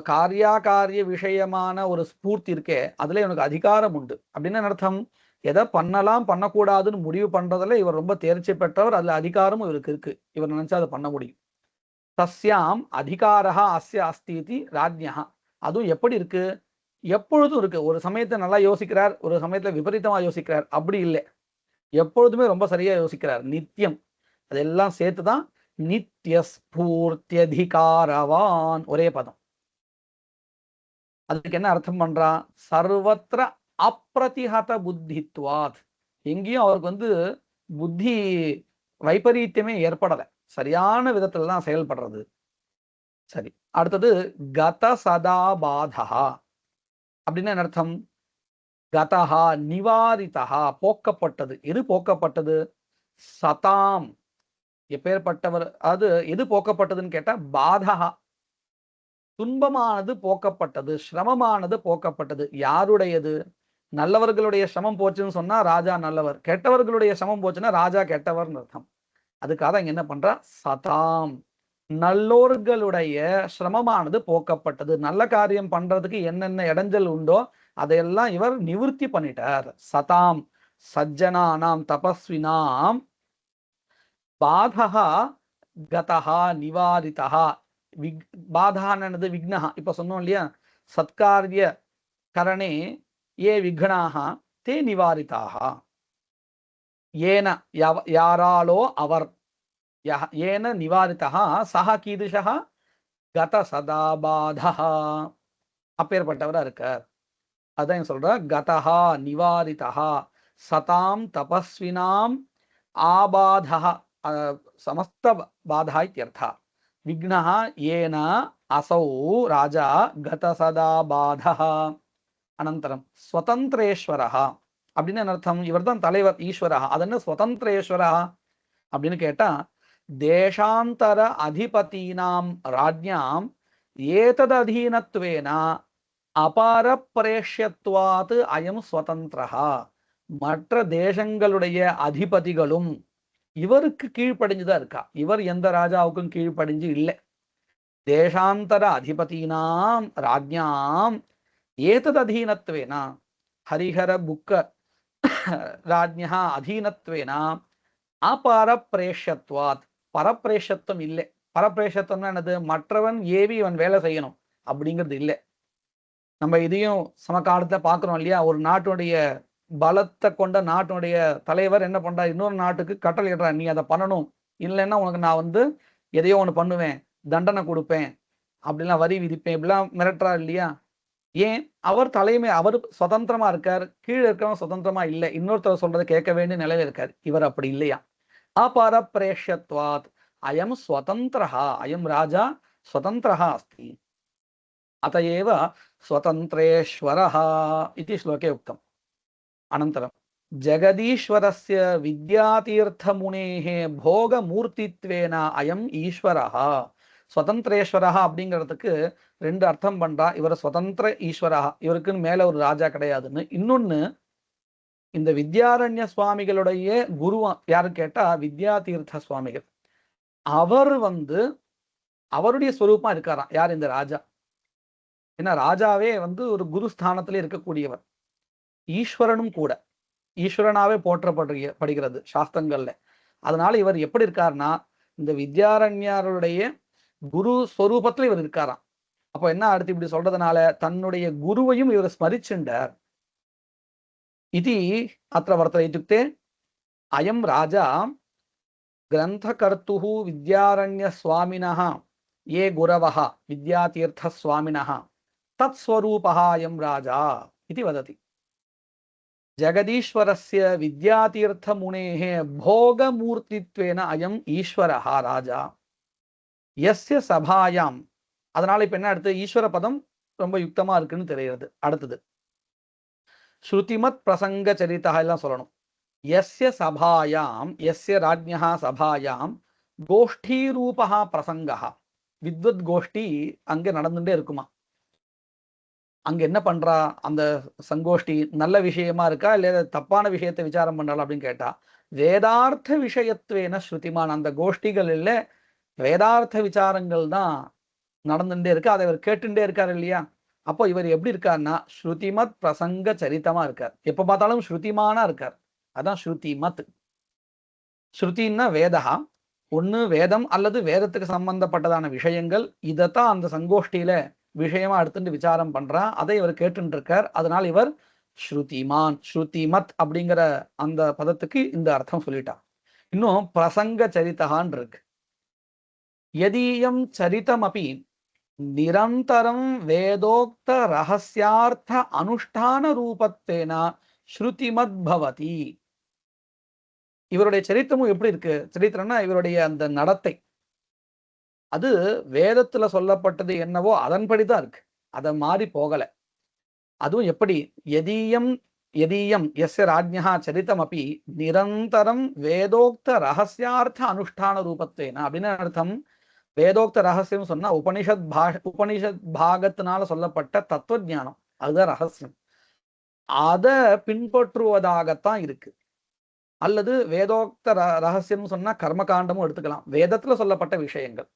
A: காரியாகாரிய விஷயமான ஒரு ஸ்பூர்த்தி இருக்கே, அதுல இவனுக்கு அதிகாரம் உண்டு அப்படின்னு அர்த்தம். எதை பண்ணலாம் பண்ணக்கூடாதுன்னு முடிவு பண்றதுல இவர் ரொம்ப தேர்ச்சி பெற்றவர். அதுல அதிகாரமும் இவருக்கு இருக்கு, இவர் நினைச்சா அதை பண்ண முடியும். தஸ்யாம் அதிகாரஹ அஸ்ய அஸ்தி ராஜ்ஞஹ. அதுவும் எப்படி இருக்கு? எப்பொழுதும் இருக்கு. ஒரு சமயத்தை நல்லா யோசிக்கிறார், ஒரு சமயத்துல விபரீதமா யோசிக்கிறார், அப்படி இல்லை, எப்பொழுதுமே ரொம்ப சரியா யோசிக்கிறார். நித்தியம் அதெல்லாம் சேர்த்துதான் நித்திய ஸ்பூர்த்தியதிகாரவான். ஒரே பதம். அதுக்கு என்ன அர்த்தம் பண்றா? சர்வத்திர அப்பிரதிஹத புத்தித்வாத். எங்கேயும் அவருக்கு புத்தி வைபரீத்தியமே ஏற்படலை, சரியான விதத்துல தான் செயல்படுறது. சரி, அடுத்தது கத சதாபாதா அப்படின்னு என்ன அர்த்தம்? கதஹா நிவாரிதஹா போக்கப்பட்டது. எது போக்கப்பட்டது? சதாம் எப்பேற்பட்டவர், அது எது போக்கப்பட்டதுன்னு கேட்டா பாதஹா துன்பமானது போக்கப்பட்டது, சிரமமானது போக்கப்பட்டது. யாருடையது? நல்லவர்களுடைய சிரமம் போச்சுன்னு சொன்னா ராஜா நல்லவர், கெட்டவர்களுடைய சிரமம் போச்சுன்னா ராஜா கெட்டவர்னு அர்த்தம். அதுக்காக இங்க என்ன பண்றா? சதாம் நல்லோர்களுடைய சிரமமானது போக்கப்பட்டது. நல்ல காரியம் பண்றதுக்கு என்னென்ன இடைஞ்சல் உண்டோ அதையெல்லாம் இவர் நிவர்த்தி பண்ணிட்டார். சதாம் சஜ்ஜனானாம் தபஸ்வினாம் பாதஹா கதஹா நிவாரிதஹா. பாதானது விக்னஹா. இப்ப சொன்னோம் இல்லையா, சத்காரிய கரணே ஏ விக்னாஹ தே நிவாரிதாக. ஏன யாராலோ அவர், ஏன நிவாரிதா சஹ கீதுஷः கத சதா பாதஹ. அப்பேற்பட்டவரா இருக்கார். அதான் சொல்ற கதஹா நிவாரிதா சதாம் தபஸ்வினாம் ஆபாதஹ சமஸ்த பாதா இத்யர்த்தா. விக்னஹ ஏன அசௌ ராஜா கத சதா பாதஹ. அனந்தரம் ஸ்வதந்திரேஸ்வரஹ அப்படின்னு அர்த்தம். இவர் தான் தலைவர், ஈஸ்வரஹ. அது என்ன ஸ்வதந்திரேஸ்வரஹ அப்படின்னு கேட்டா, தேசாந்தர அதிபதீனாம் ராஜ்ஞாம் ஏதததீனத்வேன அபாரப்ரேஷ்யத்வாத் அயம் ஸ்வதந்திரஹா. மற்ற தேசங்களுடைய அதிபதிகளும் இவருக்கு கீழ்ப்படிஞ்சுதான் இருக்கா. இவர் எந்த ராஜாவுக்கும் கீழ்ப்படிஞ்சு இல்லை. தேசாந்தர அதிபதீனாம் ராஜ்ஞாம் ஏதததீனத்வேன ஹரிஹர புக்க ராஜ்ஞா அதீனத்வேன அபரப்ரேஷ்யத்வாத். பரப்ரேஷத்துவம் இல்லை, பரப்பிரேஷத்துவம்னா என்னது? மற்றவன் ஏவி இவன் வேலை செய்யணும் அப்படிங்கிறது இல்லை. நம்ம இதையும் சமகாலத்துல பார்க்குறோம் இல்லையா? ஒரு நாட்டுடைய பலத்தை கொண்ட நாட்டுடைய தலைவர் என்ன பண்றார்? இன்னொரு நாட்டுக்கு கட்டளையிடுறார், நீ அதை பண்ணணும், இல்லைன்னா உனக்கு நான் வந்து எதையோ ஒன்று பண்ணுவேன், தண்டனை கொடுப்பேன், அப்படிலாம் வரி விதிப்பேன், இப்படிலாம் மிரட்டுறார் இல்லையா? ஏன்? அவர் தலைமை, அவர் சுதந்திரமா இருக்கார், கீழே இருக்கிறவன் சுதந்திரமா இல்லை, இன்னொருத்தர் சொல்றதை கேட்க வேண்டிய நிலையில இருக்கார். இவர் அப்படி இல்லையா? अपरप्रेष्यत्वात् अयं स्वतन्त्रः, अयं राजा स्वतन्त्रः अस्ति, अत एव स्वतन्त्रेश्वरः इति श्लोके उक्तम्। अनन्तरं जगदीश्वरस्य विद्यातीर्थमुनेः भोगमूर्तित्वेन अयम् ईश्वरः, स्वतन्त्रेश्वरः அப்படிங்கிறதுக்கு ரெண்டு அர்த்தம் பண்றா. இவர் சுதந்திர ஈஸ்வரா, இவருக்குன்னு மேல ஒரு ராஜா கிடையாதுன்னு. இன்னொன்னு, இந்த வித்யாரண்ய சுவாமிகளுடைய குரு யாரு கேட்டா வித்யா தீர்த்த சுவாமிகள். அவர் வந்து அவருடைய ஸ்வரூபமா இருக்காராம். யார்? இந்த ராஜா. ஏன்னா ராஜாவே வந்து ஒரு குரு ஸ்தானத்துல இருக்கக்கூடியவர், ஈஸ்வரனும் கூட, ஈஸ்வரனாவே போற்றப்படுகிறது சாஸ்திரங்கள்ல. அதனால இவர் எப்படி இருக்காருன்னா இந்த வித்யாரண்யருடைய குரு ஸ்வரூபத்துல இவர் இருக்காராம். அப்போ என்ன அடுத்து இப்படி சொல்றதுனால தன்னுடைய குருவையும் இவர் ஸ்மரிச்சுண்டார். इति अत्र वर्तते। इत्युक्ते अयं राजा ग्रन्थकर्तुः विद्यारण्यस्वामिनः ये गुरवः विद्यातीर्थस्वामिनः तत्स्वरूपः अयं राजा इति वदति। जगदीश्वरस्य विद्यातीर्थमुनेः भोगमूर्तित्वेन अयम् ईश्वरः राजा यस्य सभायाम्, அதனால இப்ப என்ன அடுத்து ஈஸ்வர பதம் ரொம்ப யுக்தமா இருக்குன்னு தெரியுது. அடுத்தது श्रुतिमत् प्रसंग चरिता எல்லாம் சொல்லணும். यस्य सभायां, यस्य राज्ञः सभायां गोष्ठी रूपः प्रसंगः, विद्वத் கோஷ்டி அங்க நடந்துட்டே இருக்குமா. அங்க என்ன பண்றா அந்த சங்கோஷ்டி? நல்ல விஷயமா இருக்கா இல்ல தப்பான விஷயத்தை விசாரம் பண்றாளா அப்படின்னு கேட்டா, வேதார்த்த விஷயத்துவேன ஸ்ருதிமான், அந்த கோஷ்டிகளில் வேதார்த்த விசாரங்கள் தான் நடந்துட்டே இருக்கு. அதை இவர் கேட்டுட்டே இருக்காரு இல்லையா? அப்போ இவர் எப்படி இருக்காருன்னா ஸ்ருதிமத் பிரசங்க சரித்தமா இருக்கார். எப்ப பார்த்தாலும் ஸ்ருதிமானா இருக்கார். அதான் ஸ்ருதிமத். ஸ்ருதின்னா வேதா, ஒண்ணு வேதம் அல்லது வேதத்துக்கு சம்பந்தப்பட்டதான விஷயங்கள். இதைத்தான் அந்த சங்கோஷ்டியில விஷயமா எடுத்துட்டு விசாரம் பண்றா. அதை இவர் கேட்டு இருக்கார். அதனால் இவர் ஸ்ருதிமான், ஸ்ருதிமத் அப்படிங்கிற அந்த பதத்துக்கு இந்த அர்த்தம் சொல்லிட்டா. இன்னும் பிரசங்க சரித்தகான் இருக்கு. யதீயம் சரிதம் அப்படி நிரந்தரம் வேதோக்த ரகசியார்த்த அனுஷ்டான ரூபத்தேன ஸ்ருதிமத் பவதி. இவருடைய சரித்திரமும் எப்படி இருக்கு? சரித்திரம்னா இவருடைய அந்த நடத்தை, அது வேதத்துல சொல்லப்பட்டது என்னவோ அதன்படிதான் இருக்கு, அதை மாறி போகல. அதுவும் எப்படி? யதீயம் யதீயம் எஸ்ய ராஜ்ஞா சரிதம் அப்படி நிரந்தரம் வேதோக்த ரகசியார்த்த அனுஷ்டான ரூபத்தேன அப்படின்னு அர்த்தம். வேதோக்த ரகசியம் சொன்னா உபனிஷத் பாகத்தினால சொல்லப்பட்ட தத்துவ ஞானம், அதுதான் ரகசியம். அதை பின்பற்றுவதாகத்தான் இருக்கு. அல்லது வேதோக்த ரகசியம் சொன்னா கர்மகாண்டமும் எடுத்துக்கலாம். வேதத்துல சொல்லப்பட்ட விஷயங்கள்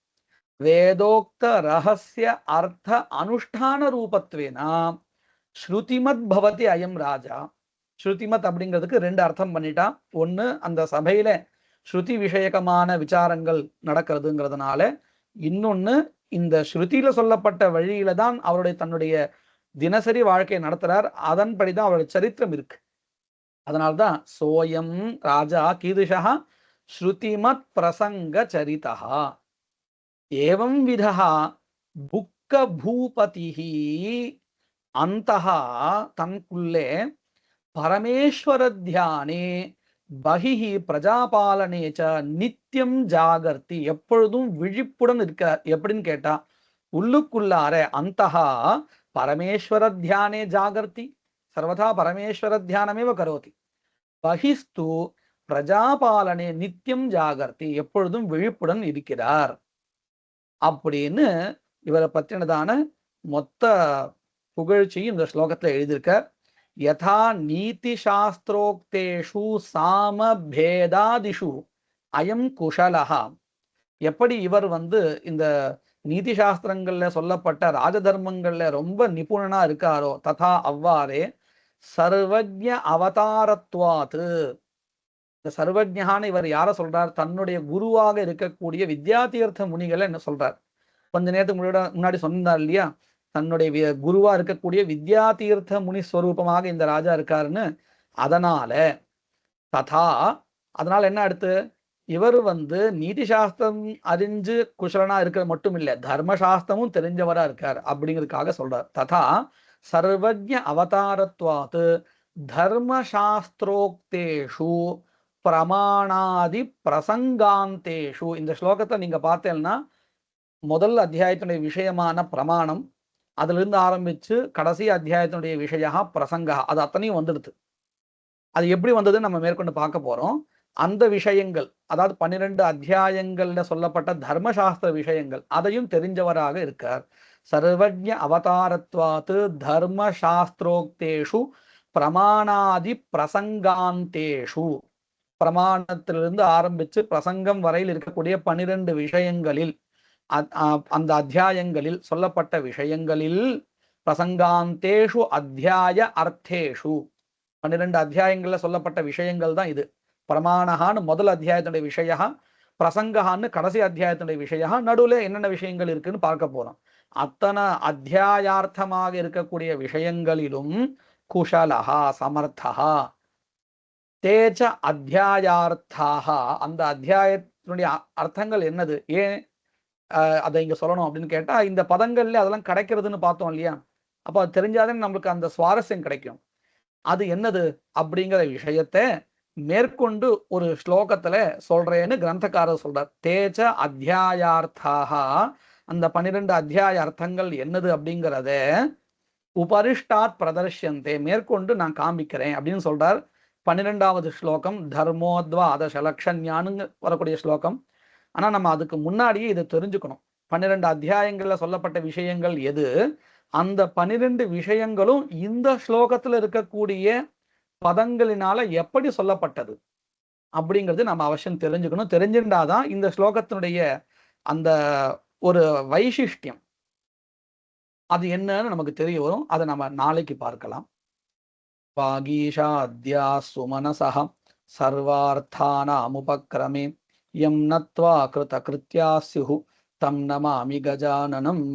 A: வேதோக்த ரகசிய அர்த்த அனுஷ்டான ரூபத்வேனா ஸ்ருதிமத் பவதி அயம் ராஜா. ஸ்ருதிமத் அப்படிங்கிறதுக்கு ரெண்டு அர்த்தம் பண்ணிட்டா. ஒண்ணு, அந்த சபையில ஸ்ருதி விஷயகமான விசாரங்கள் நடக்கிறதுங்கிறதுனால. இன்னொன்னு, இந்த ஸ்ருதியில சொல்லப்பட்ட வழியில தான் அவருடைய தன்னுடைய தினசரி வாழ்க்கையை நடத்துறார். அதன்படிதான் அவருடைய சரித்திரம் இருக்கு. அதனால்தான் சோயம் ராஜா கீதுஷா ஸ்ருதிமத் பிரசங்க சரிதா ஏவம் விதா புக்க பூபதிஹி அந்தஹா தன்குள்ளே பரமேஸ்வர தியானே பகிஹி பிரஜாபாலனேச்ச நித்தியம் ஜாகர்த்தி, எப்பொழுதும் விழிப்புடன் இருக்கிறார். எப்படின்னு கேட்டா, உள்ளுக்குள்ளார அந்தஹா பரமேஸ்வர தியானே ஜாகர்த்தி, சர்வதா பரமேஸ்வர தியானமேவ கரோதி, பகிஸ்து பிரஜாபாலனே நித்தியம் ஜாகர்த்தி, எப்பொழுதும் விழிப்புடன் இருக்கிறார் அப்படின்னு இவரை பற்றினதான மொத்த புகழ்ச்சியும் இந்த ஸ்லோகத்துல எழுதியிருக்கார். யதா நீதி சாஸ்திரோக்தேஷு சாம பேதாதிஷு அயம் குஷலஹா, எப்படி இவர் வந்து இந்த நீதி சாஸ்திரங்கள்ல சொல்லப்பட்ட ராஜதர்மங்கள்ல ரொம்ப நிபுணனா இருக்காரோ, ததா அவ்வாறே சர்வஜ்ஞ அவதாரத்வாத்து, இந்த சர்வஜகான்னு இவர் யார சொல்றார்? தன்னுடைய குருவாக இருக்கக்கூடிய வித்யாதீர்த்த முனிகளை என்ன சொல்றார்? கொஞ்ச நேரத்துக்கு முன்னாடி சொன்னார் இல்லையா, தன்னுடைய குருவா இருக்கக்கூடிய வித்யாதீர்த்த முனி ஸ்வரூபமாக இந்த ராஜா இருக்காருன்னு. அதனால ததா, அதனால என்ன அடுத்து, இவர் நீதி சாஸ்திரம் அறிஞ்சு குஷலனா இருக்கிறது மட்டும் இல்ல, தர்மசாஸ்திரமும் தெரிஞ்சவரா இருக்கார் அப்படிங்கிறதுக்காக சொல்றார். ததா சர்வஜ்ஞ அவதாரத்வாத் தர்மசாஸ்திரோக்தேஷு பிரமாணாதி பிரசங்காந்தேஷு. இந்த ஸ்லோகத்தை நீங்க பார்த்தேன்னா முதல் அத்தியாயத்தினுடைய விஷயமான பிரமாணம், அதுல இருந்து ஆரம்பிச்சு கடைசி அத்தியாயத்தினுடைய விஷயா பிரசங்கா, அது அத்தனையும் வந்துடுது. அது எப்படி வந்ததுன்னு நம்ம மேற்கொண்டு பார்க்க போறோம். அந்த விஷயங்கள், அதாவது 12 அத்தியாயங்கள்ல சொல்லப்பட்ட தர்மசாஸ்திர விஷயங்கள், அதையும் தெரிஞ்சவராக இருக்கார். சர்வஜ்ஞ அவதாரத்வாத் தர்மசாஸ்திரோக்தேஷு பிரமாணாதி பிரசங்காந்தேஷு. பிரமாணத்திலிருந்து ஆரம்பிச்சு பிரசங்கம் வரையில் இருக்கக்கூடிய 12 விஷயங்களில், அந்த அத்தியாயங்களில் சொல்லப்பட்ட விஷயங்களில், பிரசங்காந்தேஷு அத்தியாய அர்த்தேஷு, 12 அத்தியாயங்கள்ல சொல்லப்பட்ட விஷயங்கள் தான் இது. பிரமாணகான்னு முதல் அத்தியாயத்தினுடைய விஷயா, பிரசங்ககான்னு கடைசி அத்தியாயத்தினுடைய விஷயா, நடுவில் என்னென்ன விஷயங்கள் இருக்குன்னு பார்க்க போறோம். அத்தனை அத்தியாயார்த்தமாக இருக்கக்கூடிய விஷயங்களிலும் குஷலஹா சமர்த்தஹா தேச்ச அத்தியாயார்த்தாக, அந்த அத்தியாயத்தினுடைய அர்த்தங்கள் என்னது, ஏன் அதை இங்க சொல்லணும் அப்படின்னு கேட்டா, இந்த பதங்கள்ல அதெல்லாம் கிடைக்கிறதுன்னு பார்த்தோம் இல்லையா, அப்போ அது தெரிஞ்சாதான் நம்மளுக்கு அந்த சுவாரஸ்யம் கிடைக்கும். அது என்னது அப்படிங்கிற விஷயத்தை மேற்கொண்டு ஒரு ஸ்லோகத்துல சொல்றேன்னு கிரந்தக்காரர் சொல்றார். தேச்ச அத்தியாயார்த்தாக, அந்த 12 அத்தியாய அர்த்தங்கள் என்னது அப்படிங்கிறத உபரிஷ்டாத் பிரதர்ஷந்தே, மேற்கொண்டு நான் காமிக்கிறேன் அப்படின்னு சொல்றார். 12வது ஸ்லோகம் தர்மோத்வாத லக்ஷண்யான்னு வரக்கூடிய ஸ்லோகம். ஆனா நம்ம அதுக்கு முன்னாடியே இதை தெரிஞ்சுக்கணும். 12 அத்தியாயங்கள்ல சொல்லப்பட்ட விஷயங்கள் எது, அந்த 12 விஷயங்களும் இந்த ஸ்லோகத்துல இருக்கக்கூடிய பதங்களினால எப்படி சொல்லப்பட்டது அப்படிங்கிறது நம்ம அவசியம் தெரிஞ்சுக்கணும். தெரிஞ்சுட்டாதான் இந்த ஸ்லோகத்தினுடைய அந்த ஒரு வைசிஷ்டியம் அது என்னன்னு நமக்கு தெரிய வரும். அதை நம்ம நாளைக்கு பார்க்கலாம். வாகீஷா அத்யா சுமனசஹ சர்வார்த்தானாமுபக்ரமே யம் நத்வா கிருத கிருத்யா ஸ்யுஹு தம் நமாமி கஜானனம்.